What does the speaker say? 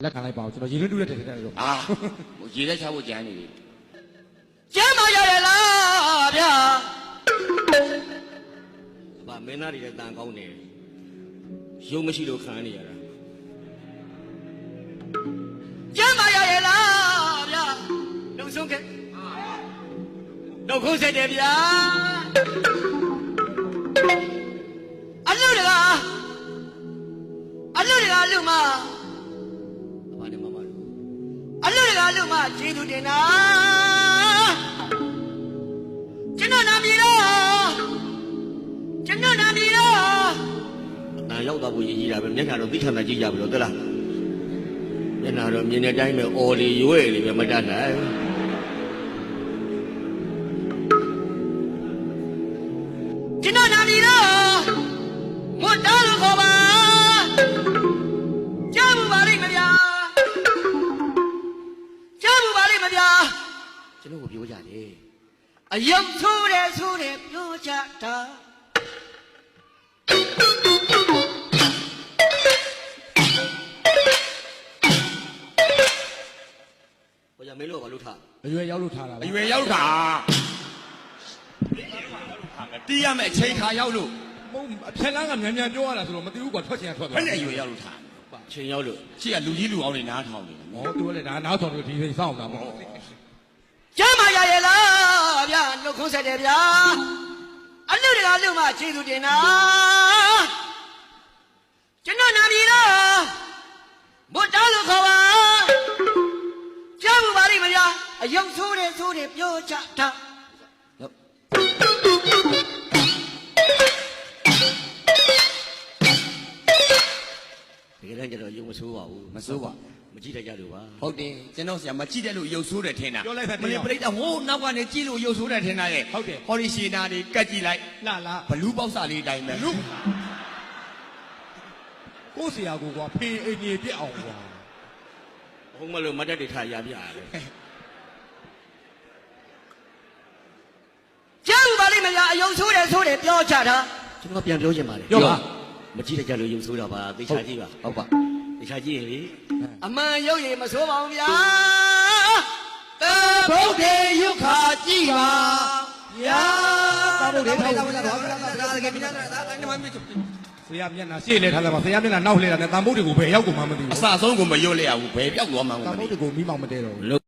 လက်ခံလိုက်ပါဦးကျွန်တော်ရေတွင်းတူးတဲ့တဲ့လို့အာရေလက်ချဖို့ကြမ်းနေပြီကျမ်းမာရရလားဗျာအမမင်းသားတွေလည်းတန်ကောင်းတယ်ရုပ်မရှိလို့ခံနေရတာကျမ်းမာရရလားဗျာလုံဆုံးခဲ့တော့ခုံးဆိုင်တယ်ဗျာအလူတကအလူမဘာနဲ့မမလို့အလူမကျေးဇူးတင်တာကျွန်တော်နာမည်တော့အတန်ရောက်တော့ဘူးရည်ကြီးတာပဲမျက်နှာတော့သိထမှကြည့်ကြပြီလို့သလားမျက်နှာတော့မြင်တဲ့အတိုင်းပဲအော်လီရွဲ့လီပဲမတတ်နိုင်ကျွန်တော်နာမည်တော့မတ်တာလို့ခေါ်ပါကြားဘူးပါလိမ့်မဗျာကျွန်တော်ကိုပြောကြတယ်အယုံဆိုးတယ်ပြောကြတာဟိုကြမင်းတို့ကလို့ထားအရွယ်ရောက်လို့ထားတာ အရွယ်ရောက်တာတီးရမယ်အချိန်ခါရောက်လို့မဟုတ်အဖြက်လန်းကမြန်မြန်ပြောရတာဆိုတော့မသိဘူးကွာထွက်ချင်ထွက်သွားဘယ်နဲ့အရွယ်ရောက်လို့ထားအချိန်ရောက်လို့ရှိကလူကြီးလူအောင်နေနားထောင်နေဩသူကလည်းဒါနောက်ဆောင်လို့ဒီစိတ်စောင့်တာပေါ့ကျမ်းမာရရလားဗျာနှုတ်ခွန်းဆက်တယ်ဗျာအလူမကျေးဇူးတင်တာကျွန်တော်နာမည်တော့မတ်တာလို့ခေါ်ပါကြားဘူးပါလိမ့်မဗျာအယုံဆိုးတယ်ပြောကြတာတကယ်တမ်းကျတော့ယုံမဆိုးပါဘူးမစိုးပါမကြည့်တတ်ကြလို့ပါဟုတ်တယ်ကျွန်တော်ဆရာမကြည့်တဲ့လို့ရုပ်ဆိုးတယ်ထင်တာပြောလိုက်ပါမင်းပြိတ္တာဟိုးနောက်ကနေကြည့်လို့ရုပ်ဆိုးတယ်ထင်တာရဲ့ဟုတ်တယ်ဟော်ရီရှီနာတွေကတ်ကြည့်လိုက်လားဘလူးပေါက်စာလေးအတိုင်းပဲလူကိုဆရာကွာဖေးအင်ကြီးပြက်အောင်ကွာဟုတ်မလို့မတ်တက်တွေထားရပြရတယ်ကြားဘူးပါလိမ့်မဗျာအယုံဆိုးတယ်ပြောကြတာကျွန်တော်ပြန်ပြောချင်ပါလေပြောပါမကြည့်တတ်ကြလို့ယုံဆိုးတာပါသေချာကြည့်ပါဟုတ်ပါသေချာကြည့်ရင်လေအမှန်ရုပ်ရည်မဆိုးပါဘူးဗျာဘုဒ္ဓေယုခာကြည့်ပါဗျာဘုဒ္ဓေထောက်ဆရာမျက်နှာရှေ့လဲထားတယ်ပါဆရာမျက်နှာနောက်လဲတာနဲ့တန်ဖို့တွေကိုဘယ်ရောက်ကုန်မှမသိဘူးအစဆုံးကိုမရွတ်လဲရဘူးဘယ်ပြောက်သွားမှန်းကိုတန်ဖို့တွေကိုမိမောင်မတဲတော့ဘူး